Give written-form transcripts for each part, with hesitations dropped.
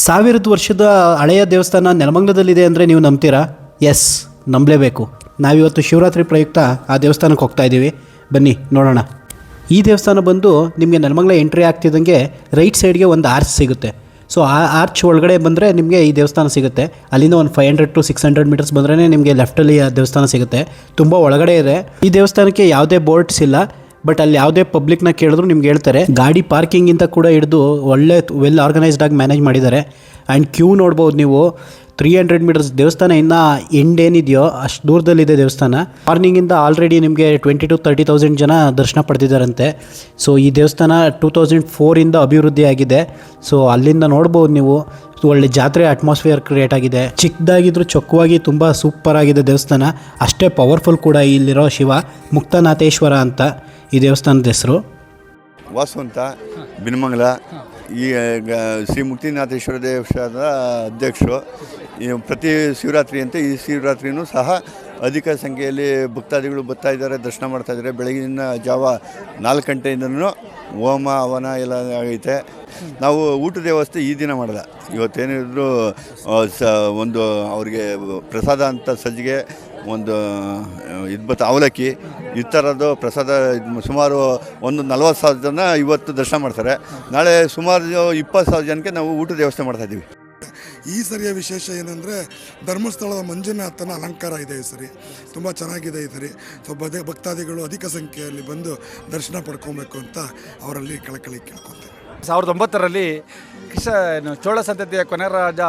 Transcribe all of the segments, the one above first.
1000 ವರ್ಷದ ಹಳೆಯ ದೇವಸ್ಥಾನ ನೆಲಮಂಗಲದಲ್ಲಿದೆ ಅಂದರೆ ನೀವು ನಂಬ್ತೀರಾ? ಎಸ್, ನಂಬಲೇಬೇಕು. ನಾವಿವತ್ತು ಶಿವರಾತ್ರಿ ಪ್ರಯುಕ್ತ ಆ ದೇವಸ್ಥಾನಕ್ಕೆ ಹೋಗ್ತಾ ಇದ್ದೀವಿ. ಬನ್ನಿ ನೋಡೋಣ. ಈ ದೇವಸ್ಥಾನ ಬಂದು ನಿಮಗೆ ನೆಲಮಂಗಲ ಎಂಟ್ರಿ ಆಗ್ತಿದ್ದಂಗೆ ರೈಟ್ ಸೈಡ್ಗೆ ಒಂದು ಆರ್ಚ್ ಸಿಗುತ್ತೆ. ಸೊ ಆ ಆರ್ಚ್ ಒಳಗಡೆ ಬಂದರೆ ನಿಮಗೆ ಈ ದೇವಸ್ಥಾನ ಸಿಗುತ್ತೆ. ಅಲ್ಲಿಂದ ಒಂದು 500 to 600 ಮೀಟರ್ಸ್ ಬಂದ್ರೇ ನಿಮಗೆ ಲೆಫ್ಟಲ್ಲಿ ಆ ದೇವಸ್ಥಾನ ಸಿಗುತ್ತೆ. ತುಂಬ ಒಳಗಡೆ ಇದೆ. ಈ ದೇವಸ್ಥಾನಕ್ಕೆ ಯಾವುದೇ ಬೋರ್ಡ್ಸ್ ಇಲ್ಲ, ಬಟ್ ಅಲ್ಲಿ ಯಾವುದೇ ಪಬ್ಲಿಕ್ನ ಕೇಳಿದ್ರು ನಿಮ್ಗೆ ಹೇಳ್ತಾರೆ. ಗಾಡಿ ಪಾರ್ಕಿಂಗಿಂತ ಕೂಡ ಹಿಡಿದು ಒಳ್ಳೆ ವೆಲ್ ಆರ್ಗನೈಸ್ಡ್ ಆಗಿ ಮ್ಯಾನೇಜ್ ಮಾಡಿದ್ದಾರೆ. ಆ್ಯಂಡ್ ಕ್ಯೂ ನೋಡ್ಬೋದು ನೀವು. 300 ಮೀಟರ್ಸ್ ದೇವಸ್ಥಾನ ಇನ್ನೂ ಎಂಡ್ ಏನಿದೆಯೋ ಅಷ್ಟು ದೂರದಲ್ಲಿದೆ ದೇವಸ್ಥಾನ. ಮಾರ್ನಿಂಗಿಂದ ಆಲ್ರೆಡಿ ನಿಮಗೆ 20,000 to 30,000 ಜನ ದರ್ಶನ ಪಡೆದಿದ್ದಾರಂತೆ. ಸೊ ಈ ದೇವಸ್ಥಾನ 2004 ಅಭಿವೃದ್ಧಿ ಆಗಿದೆ. ಸೊ ಅಲ್ಲಿಂದ ನೋಡ್ಬೋದು ನೀವು. ಒಳ್ಳೆ ಜಾತ್ರೆ ಅಟ್ಮಾಸ್ಫಿಯರ್ ಕ್ರಿಯೇಟ್ ಆಗಿದೆ. ಚಿಕ್ಕದಾಗಿದ್ರು ಚೊಕ್ಕವಾಗಿ ತುಂಬ ಸೂಪರ್ ಆಗಿದೆ ದೇವಸ್ಥಾನ. ಅಷ್ಟೇ ಪವರ್ಫುಲ್ ಕೂಡ ಇಲ್ಲಿರೋ ಶಿವ ಮುಕ್ತನಾಥೇಶ್ವರ ಅಂತ ಈ ದೇವಸ್ಥಾನದ ಹೆಸರು. ವಾಸು ಅಂತ ಬಿನ್ಮಂಗಲ. ಈ ಶ್ರೀ ಮುಕ್ತಿನಾಥೇಶ್ವರ ದೇವಸ್ಥಾನದ ಅಧ್ಯಕ್ಷರು. ಪ್ರತಿ ಶಿವರಾತ್ರಿ ಅಂತ ಈ ಶಿವರಾತ್ರಿನೂ ಸಹ ಅಧಿಕ ಸಂಖ್ಯೆಯಲ್ಲಿ ಭಕ್ತಾದಿಗಳು ಬರ್ತಾ ಇದ್ದಾರೆ, ದರ್ಶನ ಮಾಡ್ತಾ ಇದ್ದಾರೆ. ಬೆಳಗಿನ ಜಾವ 4 ಗಂಟೆಯಿಂದನೂ ಹೋಮ ಹವನ ಎಲ್ಲ ಆಗೈತೆ. ನಾವು ಊಟದ ವ್ಯವಸ್ಥೆ ಈ ದಿನ ಮಾಡಿದ. ಇವತ್ತೇನಿದ್ರು ಒಂದು ಅವ್ರಿಗೆ ಪ್ರಸಾದ ಅಂತ ಸಜ್ಜಿಗೆ, ಒಂದು ಅವಲಕ್ಕಿ ಈ ಥರದ್ದು ಪ್ರಸಾದ ಸುಮಾರು ಒಂದು 40,000 ಜನ ಇವತ್ತು ದರ್ಶನ ಮಾಡ್ತಾರೆ. ನಾಳೆ ಸುಮಾರು 20,000 ಜನಕ್ಕೆ ನಾವು ಊಟದ ವ್ಯವಸ್ಥೆ ಮಾಡ್ತಾಯಿದ್ದೀವಿ. ಈ ಸರಿಯ ವಿಶೇಷ ಏನಂದರೆ ಧರ್ಮಸ್ಥಳದ ಮಂಜುನಾಥನ ಅಲಂಕಾರ ಇದೆ ಈ ಸರಿ. ತುಂಬ ಚೆನ್ನಾಗಿದೆ ಈ ಸರಿ. ಸೊ ಭಕ್ತಾದಿಗಳು ಅಧಿಕ ಸಂಖ್ಯೆಯಲ್ಲಿ ಬಂದು ದರ್ಶನ ಪಡ್ಕೊಬೇಕು ಅಂತ ಅವರಲ್ಲಿ ಕಳಕಳಿ ಕೇಳ್ಕೊತೇನೆ. 1909ರಲ್ಲಿ ಚೋಳ ಸಂತತಿಯ ಕೊನೆ ರಾಜ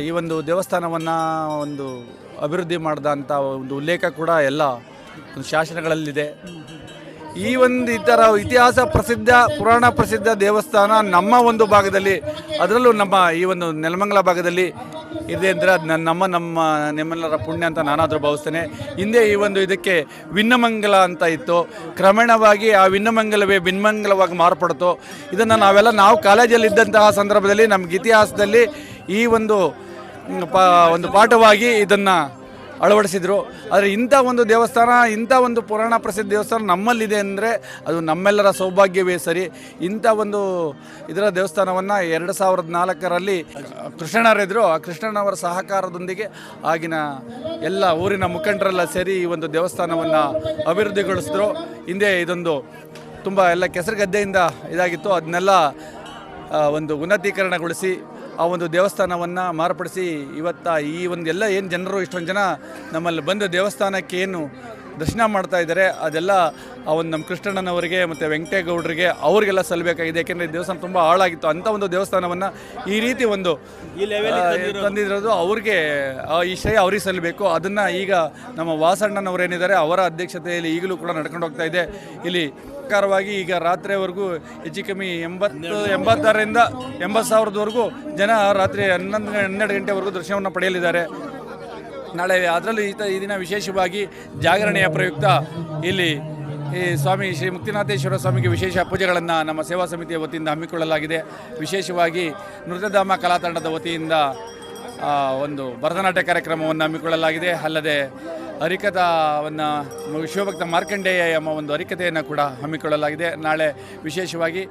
ಈ ಒಂದು ದೇವಸ್ಥಾನವನ್ನು ಒಂದು ಅಭಿವೃದ್ಧಿ ಮಾಡಿದ ಅಂತ ಒಂದು ಉಲ್ಲೇಖ ಕೂಡ ಎಲ್ಲ ಒಂದು ಶಾಸನಗಳಲ್ಲಿದೆ. ಈ ಒಂದು ಈ ಥರ ಇತಿಹಾಸ ಪ್ರಸಿದ್ಧ ಪುರಾಣ ಪ್ರಸಿದ್ಧ ದೇವಸ್ಥಾನ ನಮ್ಮ ಒಂದು ಭಾಗದಲ್ಲಿ, ಅದರಲ್ಲೂ ನಮ್ಮ ಈ ಒಂದು ನೆಲಮಂಗಲ ಭಾಗದಲ್ಲಿ ಇದೆ ಅಂದರೆ ಅದು ನಿಮ್ಮೆಲ್ಲರ ಪುಣ್ಯ ಅಂತ ನಾನಾದರೂ ಭಾವಿಸ್ತೇನೆ. ಹಿಂದೆ ಈ ಒಂದು ಇದಕ್ಕೆ ವಿನ್ನಮಂಗಲ ಅಂತ ಇತ್ತು. ಕ್ರಮೇಣವಾಗಿ ಆ ವಿನ್ನಮಂಗಲವೇ ಭಿನ್ಮಂಗಲವಾಗಿ ಮಾರ್ಪಡ್ತು. ಇದನ್ನು ನಾವು ಕಾಲೇಜಲ್ಲಿದ್ದಂತಹ ಸಂದರ್ಭದಲ್ಲಿ ನಮಗೆ ಇತಿಹಾಸದಲ್ಲಿ ಈ ಒಂದು ಪಾಠವಾಗಿ ಇದನ್ನು ಅಳವಡಿಸಿದರು. ಆದರೆ ಇಂಥ ಒಂದು ದೇವಸ್ಥಾನ, ಇಂಥ ಒಂದು ಪುರಾಣ ಪ್ರಸಿದ್ಧ ದೇವಸ್ಥಾನ ನಮ್ಮಲ್ಲಿದೆ ಅಂದರೆ ಅದು ನಮ್ಮೆಲ್ಲರ ಸೌಭಾಗ್ಯವೇ ಸರಿ. ಇಂಥ ಒಂದು ಇದರ ದೇವಸ್ಥಾನವನ್ನು 2004ರಲ್ಲಿ ಕೃಷ್ಣಣ್ಣರಿದ್ದರು. ಆ ಕೃಷ್ಣಣ್ಣವರ ಸಹಕಾರದೊಂದಿಗೆ ಆಗಿನ ಎಲ್ಲ ಊರಿನ ಮುಖಂಡರೆಲ್ಲ ಸೇರಿ ಈ ಒಂದು ದೇವಸ್ಥಾನವನ್ನು ಅಭಿವೃದ್ಧಿಗೊಳಿಸಿದ್ರು. ಹಿಂದೆ ಇದೊಂದು ತುಂಬ ಎಲ್ಲ ಕೆಸರುಗದ್ದೆಯಿಂದ ಇದಾಗಿತ್ತು. ಅದನ್ನೆಲ್ಲ ಒಂದು ಉನ್ನತೀಕರಣಗೊಳಿಸಿ ಆ ಒಂದು ದೇವಸ್ಥಾನವನ್ನು ಮಾರ್ಪಡಿಸಿ ಇವತ್ತು ಈ ಒಂದು ಎಲ್ಲ ಏನು ಜನರು ಇಷ್ಟೊಂದು ಜನ ನಮ್ಮಲ್ಲಿ ಬಂದು ದೇವಸ್ಥಾನಕ್ಕೆ ಏನು ದರ್ಶನ ಮಾಡ್ತಾ ಇದ್ದಾರೆ, ಅದೆಲ್ಲ ಆ ಒಂದು ನಮ್ಮ ಕೃಷ್ಣಣ್ಣನವರಿಗೆ ಮತ್ತು ವೆಂಕಟೇಗೌಡರಿಗೆ ಅವರಿಗೆಲ್ಲ ಸಲ್ಲಬೇಕಾಗಿದೆ. ಯಾಕೆಂದರೆ ದೇವಸ್ಥಾನ ತುಂಬ ಹಾಳಾಗಿತ್ತು. ಅಂಥ ಒಂದು ದೇವಸ್ಥಾನವನ್ನು ಈ ರೀತಿ ಒಂದು ತಂದಿರೋದು ಅವ್ರಿಗೆ ಈ ಶ್ರೇಯ ಅವ್ರಿಗೆ ಸಲ್ಲಬೇಕು. ಅದನ್ನು ಈಗ ನಮ್ಮ ವಾಸಣ್ಣನವರೇನಿದ್ದಾರೆ ಅವರ ಅಧ್ಯಕ್ಷತೆಯಲ್ಲಿ ಈಗಲೂ ಕೂಡ ನಡ್ಕೊಂಡು ಹೋಗ್ತಾ ಇದೆ. ಇಲ್ಲಿ ಪ್ರಕಾರವಾಗಿ ಈಗ ರಾತ್ರಿವರೆಗೂ ಹೆಚ್ಚು ಕಮ್ಮಿ 86,000ರಿಂದ 80,000ವರೆಗೂ ಜನ ರಾತ್ರಿ 12 ಗಂಟೆವರೆಗೂ ದರ್ಶನವನ್ನು ಪಡೆಯಲಿದ್ದಾರೆ. ನಾಳೆ ಅದರಲ್ಲೂ ಈ ದಿನ ವಿಶೇಷವಾಗಿ ಜಾಗರಣೆಯ ಪ್ರಯುಕ್ತ ಇಲ್ಲಿ ಈ ಸ್ವಾಮಿ ಶ್ರೀ ಮುಕ್ತಿನಾಥೇಶ್ವರ ಸ್ವಾಮಿಗೆ ವಿಶೇಷ ಪೂಜೆಗಳನ್ನು ನಮ್ಮ ಸೇವಾ ಸಮಿತಿಯ ವತಿಯಿಂದ ಹಮ್ಮಿಕೊಳ್ಳಲಾಗಿದೆ. ವಿಶೇಷವಾಗಿ ನೃತ್ಯಧಾಮ ಕಲಾತಂಡದ ವತಿಯಿಂದ ಒಂದು ಭರತನಾಟ್ಯ ಕಾರ್ಯಕ್ರಮವನ್ನು ಹಮ್ಮಿಕೊಳ್ಳಲಾಗಿದೆ. ಅಲ್ಲದೆ ಹರಿಕಥಾವನ್ನು ಶಿವಭಕ್ತ ಮಾರ್ಕಂಡೇಯ ಎಂಬ ಒಂದು ಹರಿಕಥೆಯನ್ನು ಕೂಡ ಹಮ್ಮಿಕೊಳ್ಳಲಾಗಿದೆ. ನಾಳೆ ವಿಶೇಷವಾಗಿ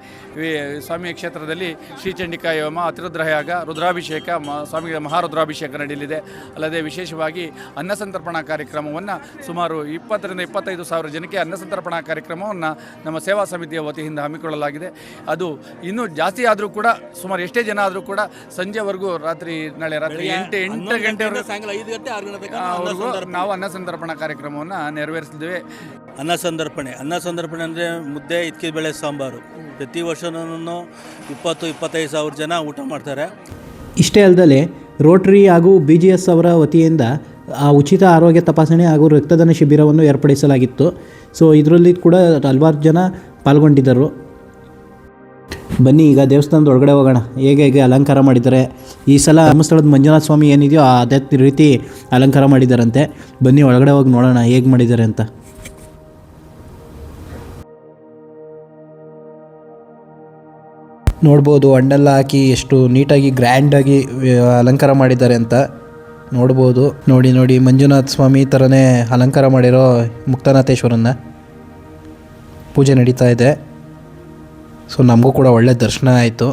ಸ್ವಾಮಿಯ ಕ್ಷೇತ್ರದಲ್ಲಿ ಶ್ರೀಚಂಡಿಕಾ ಹೋಮ, ಅತಿರುದ್ರಯಾಗ, ರುದ್ರಾಭಿಷೇಕ, ಸ್ವಾಮಿಗೆ ಮಹಾರುದ್ರಾಭಿಷೇಕ ನಡೆಯಲಿದೆ. ಅಲ್ಲದೆ ವಿಶೇಷವಾಗಿ ಅನ್ನಸಂತರ್ಪಣಾ ಕಾರ್ಯಕ್ರಮವನ್ನು ಸುಮಾರು 20,000ರಿಂದ 25,000 ಜನಕ್ಕೆ ಅನ್ನಸಂತರ್ಪಣಾ ಕಾರ್ಯಕ್ರಮವನ್ನು ನಮ್ಮ ಸೇವಾ ಸಮಿತಿಯ ವತಿಯಿಂದ ಹಮ್ಮಿಕೊಳ್ಳಲಾಗಿದೆ. ಅದು ಇನ್ನೂ ಜಾಸ್ತಿ ಆದರೂ ಕೂಡ ಸುಮಾರು ಎಷ್ಟೇ ಜನ ಆದರೂ ಕೂಡ ಸಂಜೆವರೆಗೂ ನಾಳೆ ರಾತ್ರಿ 8 ಗಂಟೆವರೆಗೂ ಸಾಯಂಕಾಲ 5 ಗಂಟೆ 6 ಗಂಟೆ ನಾವು ಅನ್ನಸಂತರ್ಪಣಾ ಕಾರ್ಯಕ್ರಮವನ್ನು ನೆರವೇರಿಸಿದ್ದೇವೆ. ಅನ್ನಸಂತರ್ಪಣೆ ಅಂದರೆ ಮುದ್ದೆ, ಇದ್ಕೆ ಬೇಳೆ, ಸಾಂಬಾರು. ಪ್ರತಿ ವರ್ಷನೂ 20-25,000 ಜನ ಊಟ ಮಾಡ್ತಾರೆ. ಇಷ್ಟೇ ಅಲ್ಲದೆ ರೋಟರಿ ಹಾಗೂ BGS ಅವರ ವತಿಯಿಂದ ಉಚಿತ ಆರೋಗ್ಯ ತಪಾಸಣೆ ಹಾಗೂ ರಕ್ತದಾನ ಶಿಬಿರವನ್ನು ಏರ್ಪಡಿಸಲಾಗಿತ್ತು. ಸೊ ಇದರಲ್ಲಿ ಕೂಡ ಹಲವಾರು ಜನ ಪಾಲ್ಗೊಂಡಿದ್ದರು. ಬನ್ನಿ ಈಗ ದೇವಸ್ಥಾನದ ಒಳಗಡೆ ಹೋಗೋಣ. ಹೇಗೆ ಅಲಂಕಾರ ಮಾಡಿದ್ದಾರೆ. ಈ ಸಲ ಧರ್ಮಸ್ಥಳದ ಮಂಜುನಾಥ ಸ್ವಾಮಿ ಏನಿದೆಯೋ ಅದೇ ರೀತಿ ಅಲಂಕಾರ ಮಾಡಿದ್ದಾರಂತೆ. ಬನ್ನಿ ಒಳಗಡೆ ಹೋಗಿ ನೋಡೋಣ ಹೇಗೆ ಮಾಡಿದ್ದಾರೆ ಅಂತ. ನೋಡ್ಬೋದು ಹಣ್ಣೆಲ್ಲ ಹಾಕಿ ಎಷ್ಟು ನೀಟಾಗಿ ಗ್ರ್ಯಾಂಡಾಗಿ ಅಲಂಕಾರ ಮಾಡಿದ್ದಾರೆ ಅಂತ ನೋಡ್ಬೋದು. ನೋಡಿ ಮಂಜುನಾಥ ಸ್ವಾಮಿ ಥರನೇ ಅಲಂಕಾರ ಮಾಡಿರೋ ಮುಕ್ತನಾಥೇಶ್ವರನ್ನ ಪೂಜೆ ನಡೀತಾ ಇದೆ. ಸೊ ನಮಗೂ ಕೂಡ ಒಳ್ಳೆ ದರ್ಶನ ಆಯಿತು.